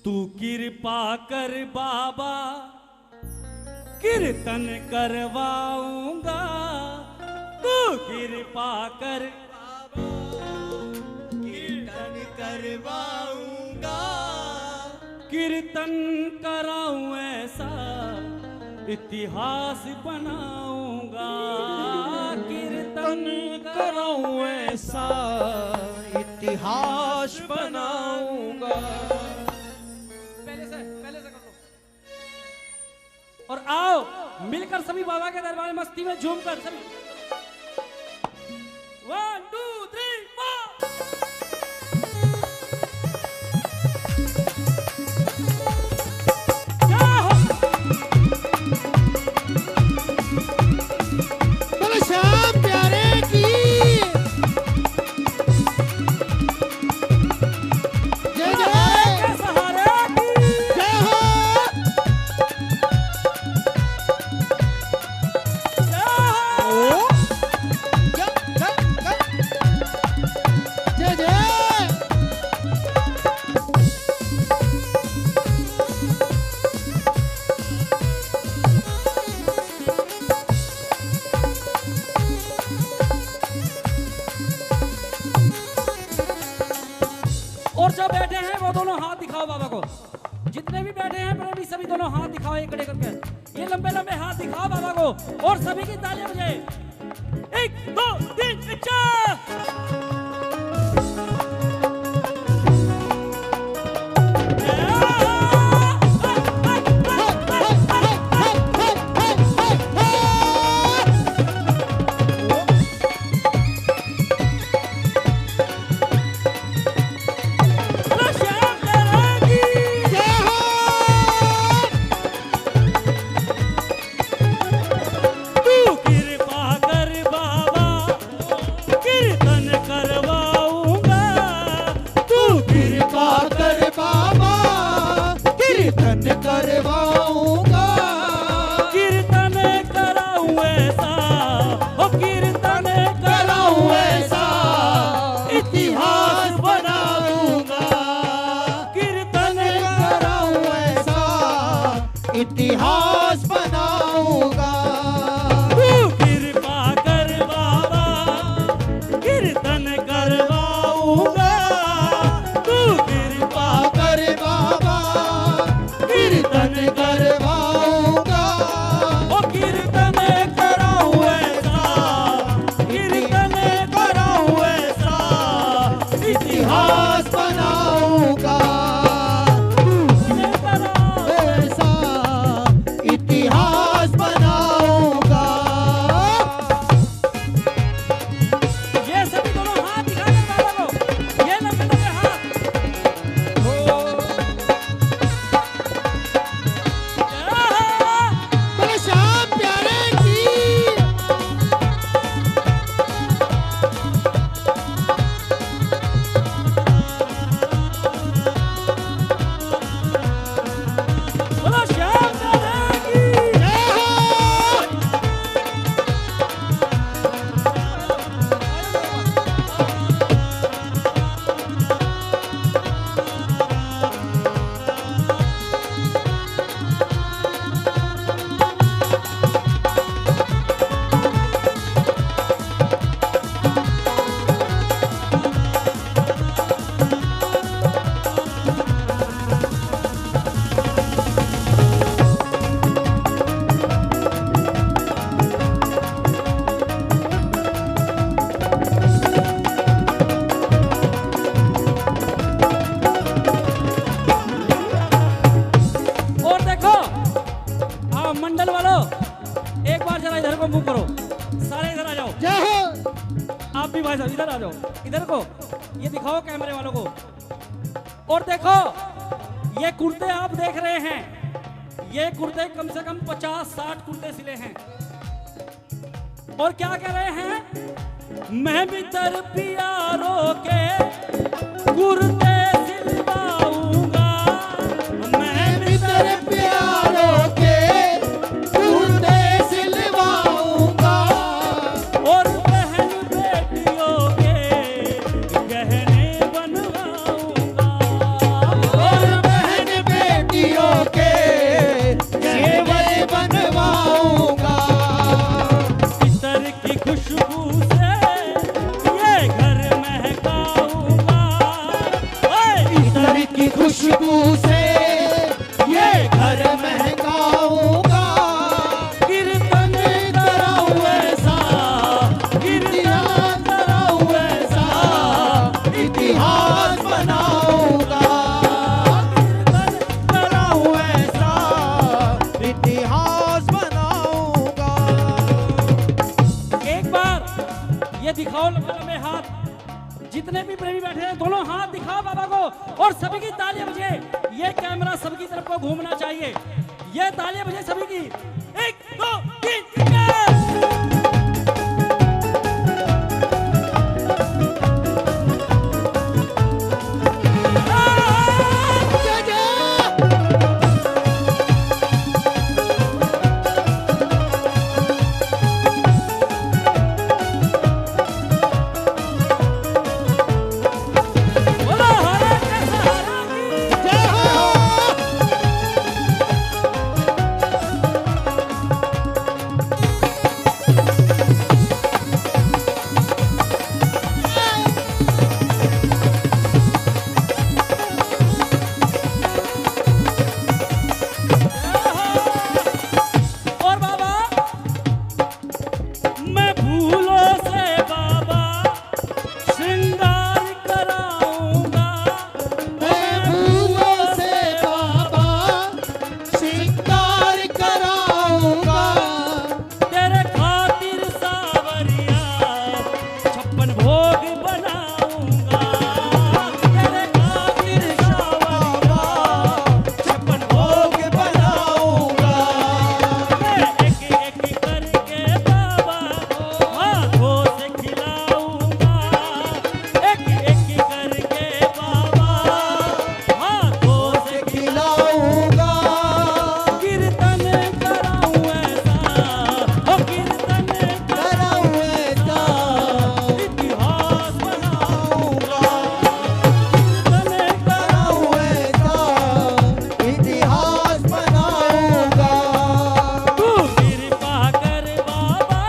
तू कृपा कर बाबा कीर्तन करवाऊंगा, तू कृपा कर कीर्तन करवाऊंगा, कीर्तन कराऊं ऐसा इतिहास बनाऊंगा, कीर्तन कराऊं ऐसा इतिहास बनाऊंगा। पहले से कर लो। और आओ मिलकर सभी बाबा के दरबार में मस्ती में झूम कर सभी 1 2 3 4 और जो बैठे हैं वो दोनों हाथ दिखाओ बाबा को। जितने भी बैठे हैं प्रेमी सभी दोनों हाथ दिखाओ एक खड़े करके। ये लंबे लंबे हाथ दिखाओ बाबा को और सभी की तालियां बजाए। 1 2 3 4 करवाऊंगा, कीर्तन कराऊं ऐसा, ओ कीर्तन कराऊं ऐसा इतिहास बनाऊंगा, कीर्तन कराऊं ऐसा इतिहास बनाऊंगा। तू कृपा कर बाबा कीर्तन करवाऊंगा, तू कृपा कर बाबा कीर्तन करवाऊंगा, ओ कीर्तन कराऊं ऐसा, कीर्तन कराऊं ऐसा इतिहास बनाऊंगा, ऐसा इतिहास बनाऊंगा। ये सभी दोनों हाथ दिखा दे बाबा को। ये लंबे लंबे हाथ। बोलो श्याम प्यारे की। बोलो श्याम दादा की। और देखो हाँ मंडल वालों एक बार जरा इधर को मुंह करो, सारे इधर आ जाओ। जय हो। आप भी भाई साहब इधर आ जाओ, इधर को ये दिखाओ कैमरे वालों को। और देखो ये कुर्ते आप देख रहे हैं, ये कुर्ते कम से कम 50-60 कुर्ते सिले हैं। और क्या कह रहे हैं, मैं भी तर प्यारों के कुर्ते सिलवाऊंगा, मैं भी तर प्यारों के कुर्ते सिलवाऊंगा, और बहन बेटियों के गहने बनवाऊंगा, और बहन खुशबू से ये घर महकाऊंगा, कीर्तन कराऊं ऐसा, कीर्तन कराऊं ऐसा, इतिहास बनाऊंगा, कीर्तन कराऊं ऐसा। इतिहास बनाऊंगा। एक बार ये दिखाओ लंबे हाथ, जितने भी प्रेमी बैठे हैं दोनों हाथ दिखाओ बाबा को और सभी की तालियां बजे। ये कैमरा सबकी तरफ को घूमना चाहिए। ये तालियां बजे सभी की। 1 2 3 जय जय। बोलो हरे कृष्ण हरे की जय हो। और बाबा मैं फूलों से बाबा श्रृंगार कराऊंगा, मैं फूलों से बाबा श्रृंगार कराऊंगा, तेरे खातिर सावरिया 56 भोग बनाऊंगा, तेरे खातिर सावरिया 56 भोग बनाऊंगा, मैं एक एक करके बाबा हाथों से खिलाऊंगा, एक एक करके बाबा हाथों से खिलाऊंगा, कीर्तन कराऊं ऐसा, ओ कीर्तन कराऊं ऐसा, इतिहास बनाऊंगा, कीर्तन कराऊं ऐसा, इतिहास बनाऊंगा। तू कृपा कर बाबा।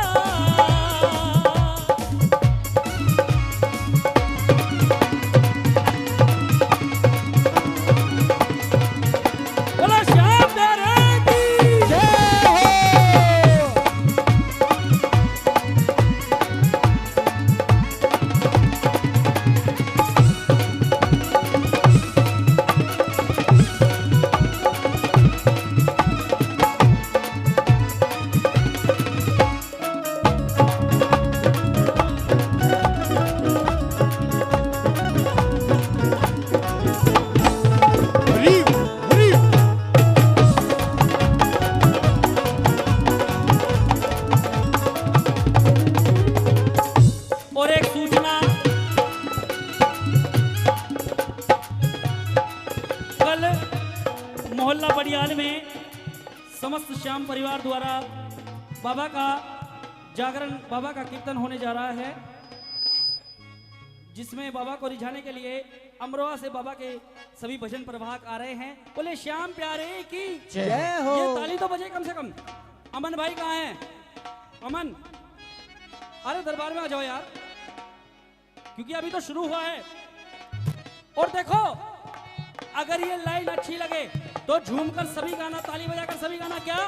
बोलो श्याम प्यारे की जय हो। और एक सूचना, कल मोहल्ला बड़ियाल में समस्त श्याम परिवार द्वारा बाबा का जागरण, बाबा का कीर्तन होने जा रहा है, जिसमें बाबा को रिझाने के लिए अमरोहा से बाबा के सभी भजन प्रवाहक आ रहे हैं। बोले श्याम प्यारे की जय हो। ये ताली तो बजे कम से कम। अमन भाई कहाँ हैं? अमन, अरे दरबार में आ जाओ यार, क्योंकि अभी तो शुरू हुआ है। और देखो, अगर ये लाइन अच्छी लगे तो झूमकर सभी गाना, ताली बजाकर सभी गाना। क्या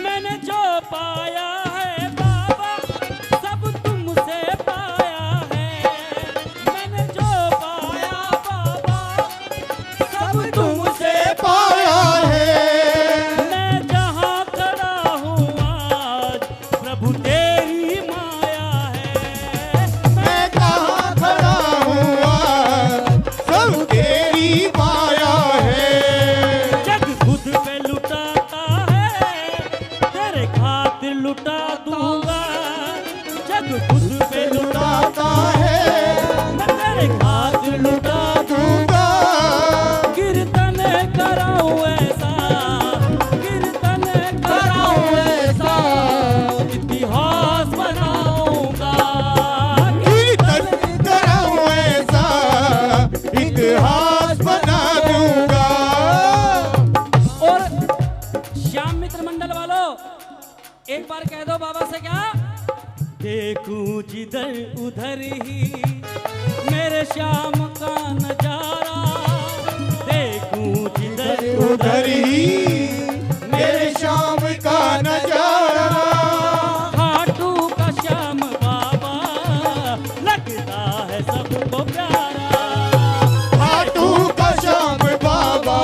मैंने जो पाया है बाबा सब तुमसे पाया है, मैंने जो पाया बाबा सब तुमसे पाया है, मैं जहाँ खड़ा हूँ आज प्रभु तेरी माया है, मैं कहाँ खड़ा हूँ आज, सब तेरी माया है। जग खुद पे लुटाता है तेरे खातिर लुटा दूंगा, जग खुद पे लुटाता है, मैं तेरे खातिर लुटा दूंगा, कीर्तन कराऊं ऐसा, कीर्तन कराऊं ऐसा, इतिहास बनाऊंगा, कीर्तन कराऊं ऐसा, इतिहास बना दूंगा। और श्याम मित्र मंडल वालों, एक बार कह दो बाबा से, क्या देखूं जिधर उधर ही मेरे श्याम का नजारा, देखूं जिधर उधर ही मेरे श्याम का नजारा। खाटू का श्याम बाबा लगता है सबको प्यारा। खाटू का श्याम बाबा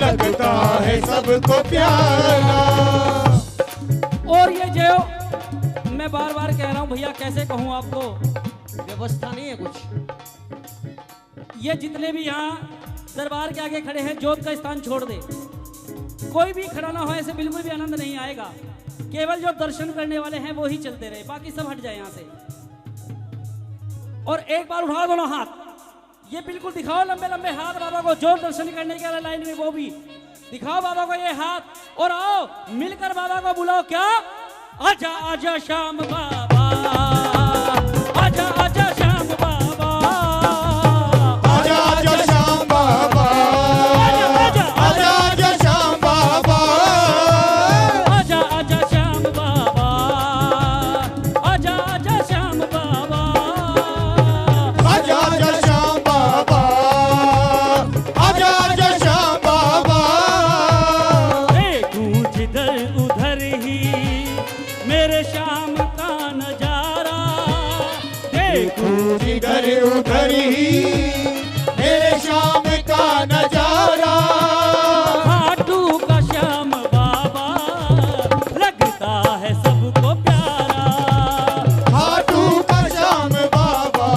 लगता है सबको प्यारा। और ये जो मैं बार बार कह रहा हूं भैया, कैसे कहूं आपको, व्यवस्था नहीं है कुछ। ये जितने भी यहाँ दरबार के आगे खड़े हैं, जोत का स्थान छोड़ दे, कोई भी खड़ा ना हो, ऐसे बिल्कुल भी आनंद नहीं आएगा। केवल जो दर्शन करने वाले हैं वो ही चलते रहे, बाकी सब हट जाए यहाँ से। और एक बार उठाओ दोनों हाथ, ये बिल्कुल दिखाओ लंबे लंबे हाथ बाबा को, जो दर्शन करने के लाइन में वो भी दिखाओ बाबा को ये हाथ, और आओ मिलकर बाबा को बुलाओ। क्या आजा आजा श्याम बाबा, आजा आजा श्याम बाबा, आजा आजा श्याम बाबा, आजा आजा आजा श्याम बाबा, आजा आजा श्याम बाबा, आजा आजा श्याम बाबा, आजा आजा श्याम बाबा, आजा आजा श्याम बाबा। देखूं जिधर उधर ही मेरे श्याम का नजारा, देखूं जिधर उधर ही मेरे श्याम का नजारा। खाटू का श्याम बाबा लगता है सबको प्यारा। खाटू का श्याम बाबा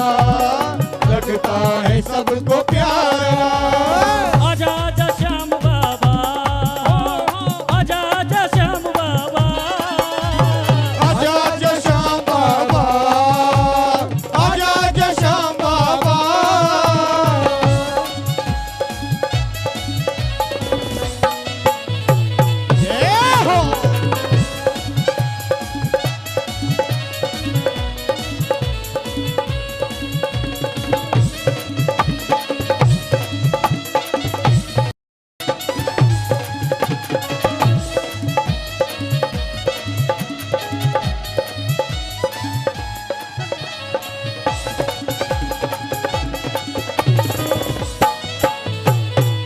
लगता है सबको प्यारा। आजा आजा श्याम बाबा, आजा आजा श्याम बाबा, आजा आजा श्याम बाबा, आजा आजा श्याम बाबा। जय हो।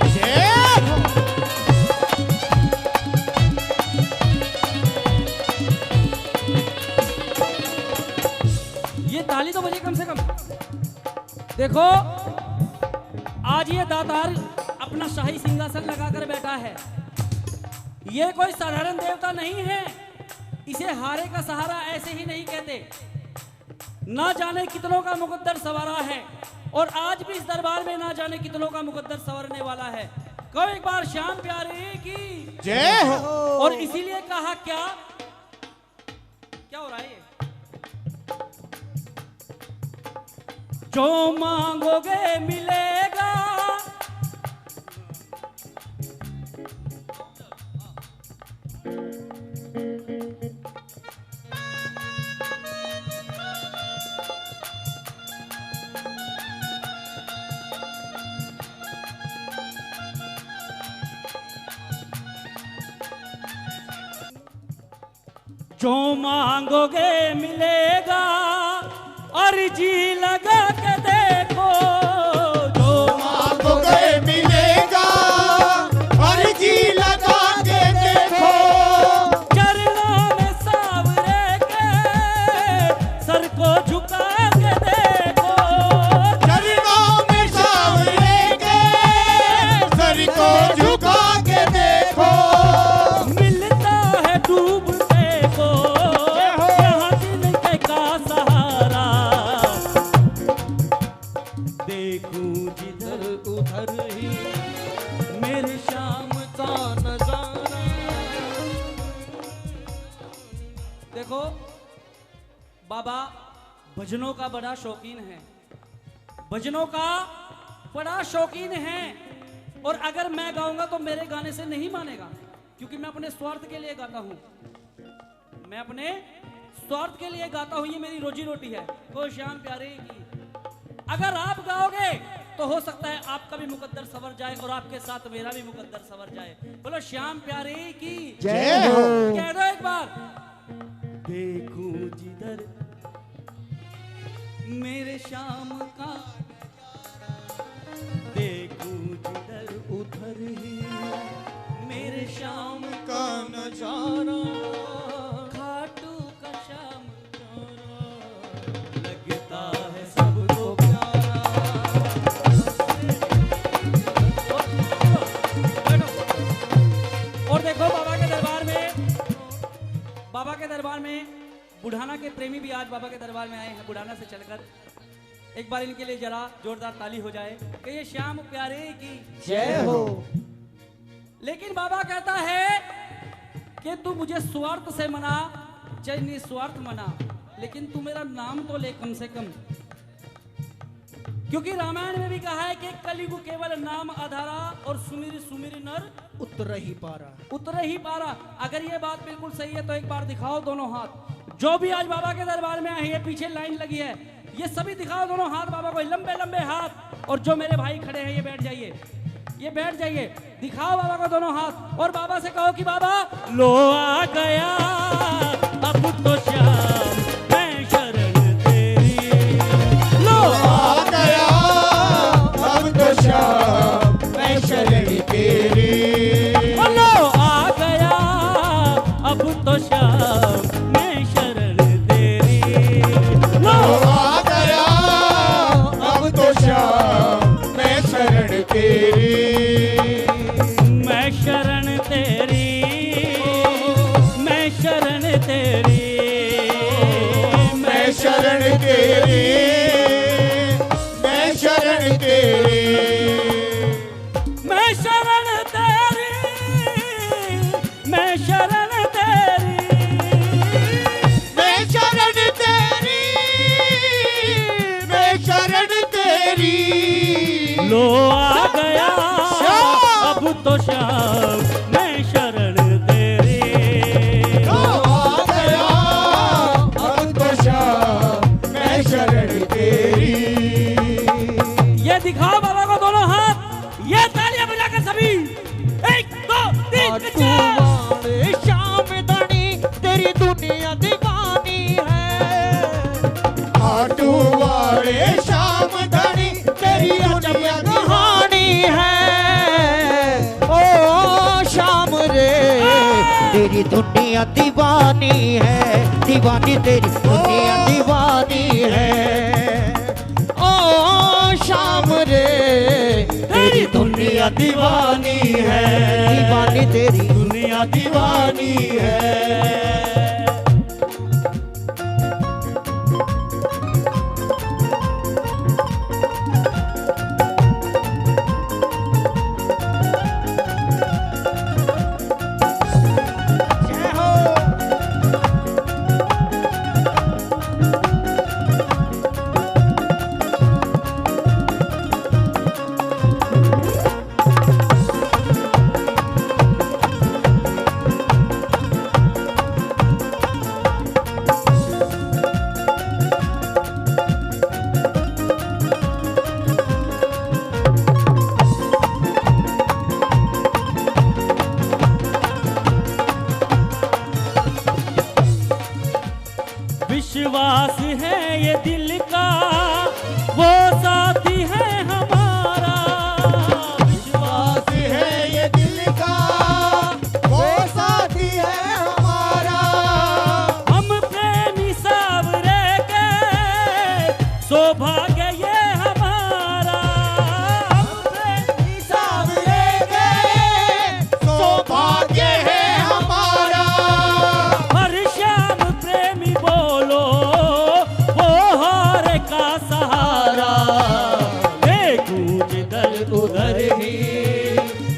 जय हो। ये ताली तो बजे कम से कम। देखो आज ये दातार अपना शाही सिंहासन लगाकर बैठा है, ये कोई साधारण देवता नहीं है। इसे हारे का सहारा ऐसे ही नहीं कहते, ना जाने कितनों का मुकद्दर सवारा है, और आज भी इस दरबार में ना जाने कितनों का मुकद्दर संवरने वाला है। कहो एक बार श्याम प्यारे की जय हो। और इसीलिए कहा क्या क्या हो रहा है ये? जो मांगोगे मिलेगा, जो मांगोगे मिलेगा, और जी लगा के देखो, जो मांगोगे मिलेगा, अर्जी लगा के देखो। चरणों में सावरे के सर को झुका के देखो, चरणों में सावरे के सर को झुका के देखो। मिलता है डूबते को यहाँ जिनके का सहारा। देखूं जिधर उधर ही मेरे श्याम का नजारा। देखो बाबा भजनों का बड़ा शौकीन है, भजनों का बड़ा शौकीन है, और अगर मैं गाऊंगा तो मेरे गाने से नहीं मानेगा, क्योंकि मैं अपने स्वार्थ के लिए गाता हूं, मैं अपने स्वार्थ के लिए गाता हूं, ये मेरी रोजी रोटी है। तो श्याम प्यारे की अगर आप गाओगे तो हो सकता है आपका भी मुकद्दर सवर जाए और आपके साथ मेरा भी मुकद्दर सवर जाए। बोलो श्याम प्यारे की जय हो। कह दो एक बार। देखूं जिधर मेरे शाम का देखूं जिधर उधर ही मेरे शाम का नजारा खाटू का शाम लगता है सबको प्यारा। और देखो बाबा के दरबार में बुढ़ाना के प्रेमी भी आज बाबा के दरबार में आए हैं बुढ़ाना से चलकर। एक बार इनके लिए जरा जोरदार ताली हो जाए कि ये श्याम प्यारे की जय हो। लेकिन बाबा कहता है कि तू मुझे स्वार्थ से मना चाहे निस्वार्थ मना, लेकिन तू मेरा नाम तो ले कम से कम, क्योंकि रामायण में भी कहा है कि कलियुग केवल नाम आधारा और सुमिर सुमिर नर उतर ही पारा। उतर ही पारा। अगर ये बात बिल्कुल सही है तो एक बार दिखाओ दोनों हाथ। जो भी आज बाबा के दरबार में आए हैं, पीछे लाइन लगी है, ये सभी दिखाओ दोनों हाथ बाबा को, लंबे लंबे हाथ। और जो मेरे भाई खड़े हैं ये बैठ जाइए, ये बैठ जाइए, दिखाओ बाबा को दोनों हाथ और बाबा से कहो कि बाबा लो आ गया अब तो श्याम मैं शरण तेरी। लो आ गया अब तो श्याम मैं शरण तेरी। लो आ गया अब तो श्याम मैं शरण तेरी। लो आ गया अब तो श्याम मैं शरण तेरी। मैं शरण तेरी, मैं शरण तेरी, मैं शरण तेरी, मैं शरण तेरी, मैं शरण तेरी, मैं शरण तेरी, मैं शरण तेरी, मैं शरण तेरी। लो आ गया अब तो श्याम मैं शरण तेरी। लो आ गया अब तो श्याम मैं शरण तेरी। ये दिखाओ बाबा को दोनों हाथ, ये तालियां बजाकर सभी, 1 2 3 4। श्याम धनी तेरी दुनिया दीवानी है। आटू वाले श्याम धनी तेरी दुनिया कहानी है। ओ श्याम रे तेरी दुनिया दीवानी है, दीवानी तेरी दुनिया दीवानी है। ओ श्याम रे तेरी दुनिया दीवानी है, दीवानी तेरी दुनिया दीवानी है। जय हो। विश्वास है ये दिल का वो साथी है हमारा। विश्वास है ये दिल का वो साथी है हमारा। हम प्रेमी सावरे के सौभाग्य ये हमारा। हम प्रेमी सावरे के सौभाग्य है हमारा। हर श्याम प्रेमी बोलो वो हार का सहारा। देखूं जिधर उधर ही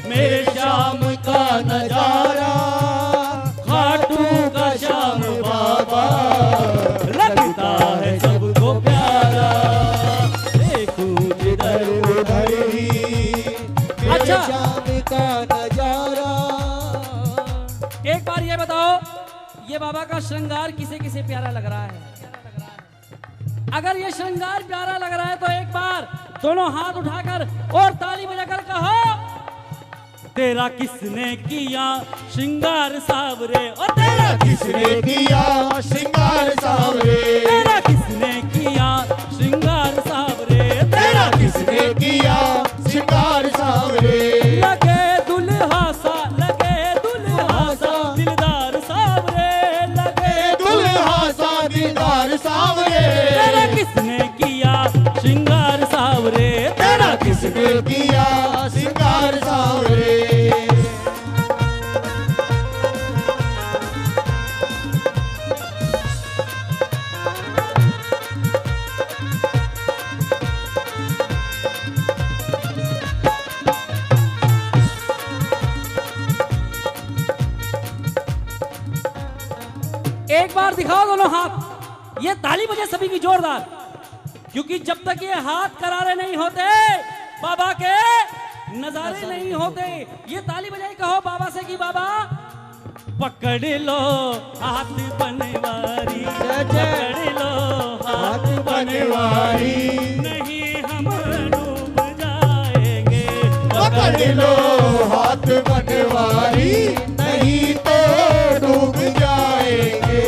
मेरे श्याम का नजारा। खाटू का श्याम बाबा लगता है सबको प्यारा। देखूं जिधर उधर ही अच्छा। श्याम का नजारा। एक बार ये बताओ, ये बाबा का श्रृंगार किसे किसे प्यारा लग रहा है? अगर ये श्रृंगार प्यारा लग रहा है तो एक बार दोनों हाथ उठाकर और ताली बजाकर कहो, तेरा किसने किया श्रृंगार सावरे। और तेरा किसने किया श्रृंगार सावरे। तेरा किसने किया श्रृंगार श्रृंगार सावरे तेरा किसने किया सिंगार सावरे। एक बार दिखाओ दोनों हाथ, ये ताली बजे सभी की जोरदार, क्योंकि जब तक ये हाथ करारे नहीं होते बाबा के नजारे नहीं होते। ये ताली बजाई कहो बाबा से कि बाबा पकड़ लो हाथ बनवारी, पकड़ लो हाथ बनवारी, नहीं हम डूब जाएंगे। पकड़ लो हाथ बनवारी, नहीं तो डूब जाएंगे।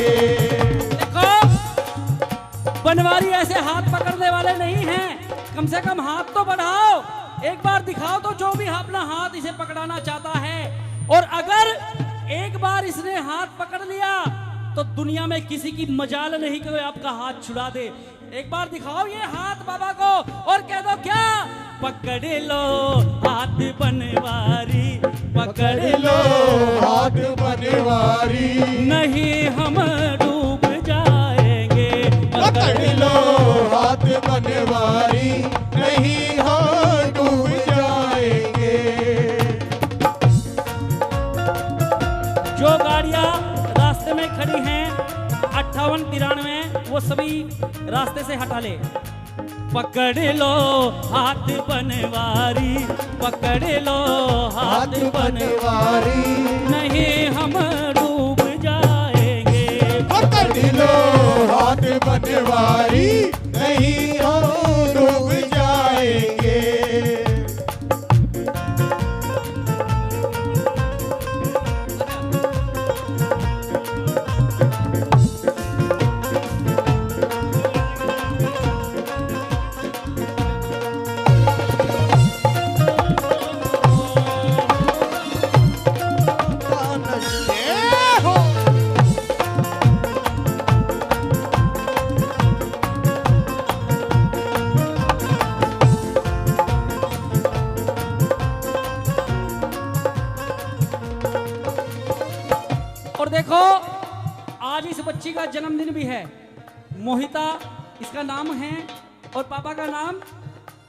देखो बनवारी ऐसे हाथ पकड़ने वाले नहीं हैं, कम से कम हाथ तो बढ़ाओ, एक बार दिखाओ तो जो भी अपना हाथ इसे पकड़ाना चाहता है। और अगर एक बार इसने हाथ पकड़ लिया तो दुनिया में किसी की मजाल नहीं कि कोई आपका हाथ छुड़ा दे। एक बार दिखाओ ये हाथ बाबा को और कह दो क्या, पकड़ लो हाथ बनवारी, पकड़ लो हाथ बनवारी, नहीं हम डूब जाएंगे। पकड़ लो हाथ बनवारी, नहीं हम डूब जाएंगे। जो गाड़ियां रास्ते में खड़ी हैं 58-93 वो सभी रास्ते से हटा ले। पकड़ लो हाथ बनवारी, पकड़ लो हाथ बनवारी, नहीं हम डूब जाएंगे। पकड़ लो हाथ बनवारी, नहीं हम डूब जाएंगे। और देखो आज इस बच्ची का जन्मदिन भी है, मोहिता इसका नाम है और पापा का नाम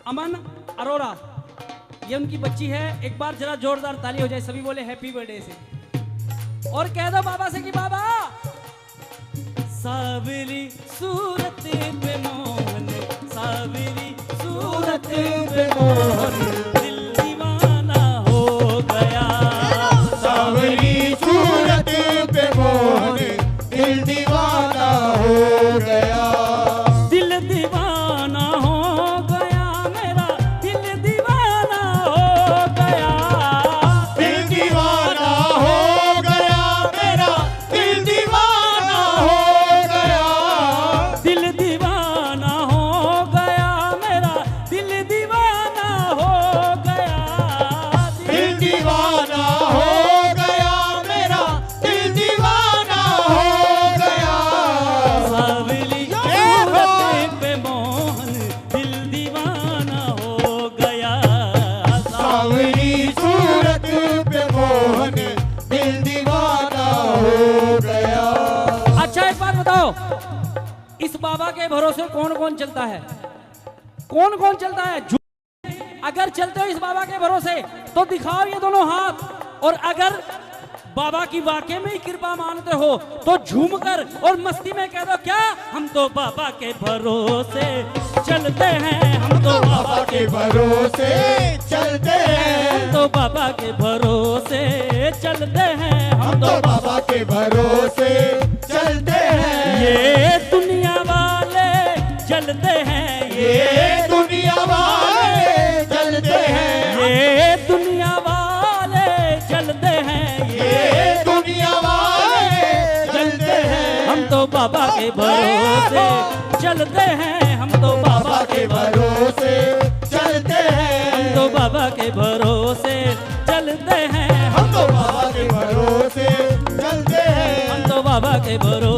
अमन अरोरा, ये उनकी बच्ची है। एक बार जरा जोरदार ताली हो जाए, सभी बोले हैप्पी बर्थडे से। और कह दो बाबा से कि बाबा सावरी सूरत पे मोहन, सावरी सूरत पे मोहन, दिल दीवाना हो गया। सावरी सूरत पे मोहन, दिल दीवाना हो गया। दिल दीवाना हो गया मेरा, दिल दीवाना हो गया। दिल दीवाना हो गया मेरा, दिल दीवाना हो गया। दिल दीवाना हो गया मेरा, दिल दीवाना हो गया। दिल दीवाना हो गया मेरा, दिल दीवाना हो गया। सावली सूरत पे मोहन, दिल दीवाना हो गया। सावरी सूरत पे मोहन, दिल दीवाना हो गया। अच्छा एक बात बताओ, इस बाबा के भरोसे कौन कौन चलता है? कौन कौन चलता है? अगर चलते हो इस बाबा के भरोसे तो दिखाओ ये दोनों हाथ। और अगर बाबा की वाकई में ही कृपा मानते हो तो झूमकर और मस्ती में कह दो क्या, हम तो बाबा के भरोसे चलते हैं, हम तो बाबा के भरोसे चलते हैं, हम तो बाबा के भरोसे चलते हैं, हम तो बाबा के भरोसे चलते हैं। ये दुनिया वाले चलते हैं, ये दुनिया वाले चलते हैं, ये दुनिया वाले चलते हैं, ये दुनिया वाले चलते हैं। हम तो बाबा के भरोसे चलते हैं, हम तो बाबा के भरोसे चलते हैं, हम तो बाबा के भरोसे चलते हैं, हम तो बाबा के भरोसे चलते हैं, हम तो बाबा के भरोसे